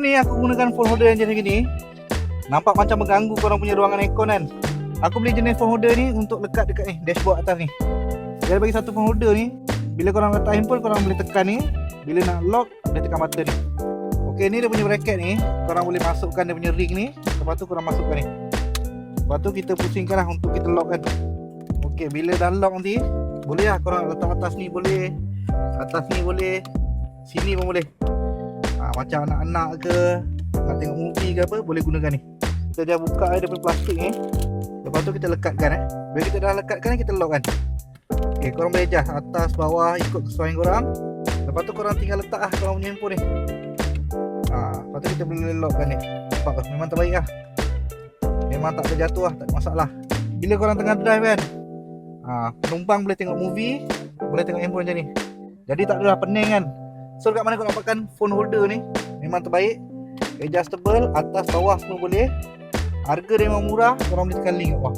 ni aku gunakan phone holder yang jenis gini. Nampak macam mengganggu korang punya ruangan aircon kan. Aku beli jenis phone holder ni untuk lekat dekat ni dashboard atas ni. Dia bagi satu phone holder ni, bila korang letak handphone korang boleh tekan ni. Bila nak lock boleh tekan button ni. Okey, ni dia punya bracket ni. Korang boleh masukkan dia punya ring ni. Lepas tu korang masukkan ni. Lepas tu kita pusingkan lah untuk kita lock kan. Okey, bila dah lock nanti, boleh lah korang letak atas ni boleh, atas ni boleh, sini pun boleh. Macam anak-anak ke nak tengok movie ke apa, boleh gunakan ni. Kita dah buka dia punya plastik ni. Lepas tu kita lekatkan Bila kita dah lekatkan ni, kita lock kan. Okay, korang boleh adjust atas, bawah, ikut kesesuaian korang. Lepas tu korang tinggal letak lah korang punya handphone ni. Lepas tu kita boleh lockkan ni. Nampak ke? Memang terbaik lah. Memang tak terjatuh lah, tak ada masalah. Bila korang tengah drive kan, penumpang boleh tengok movie, boleh tengok handphone macam ni. Jadi tak adalah pening kan. So dekat mana korang dapatkan phone holder ni, memang terbaik. Adjustable, atas bawah semua boleh. Harga dia memang murah. Korang boleh tekan link kat bawah.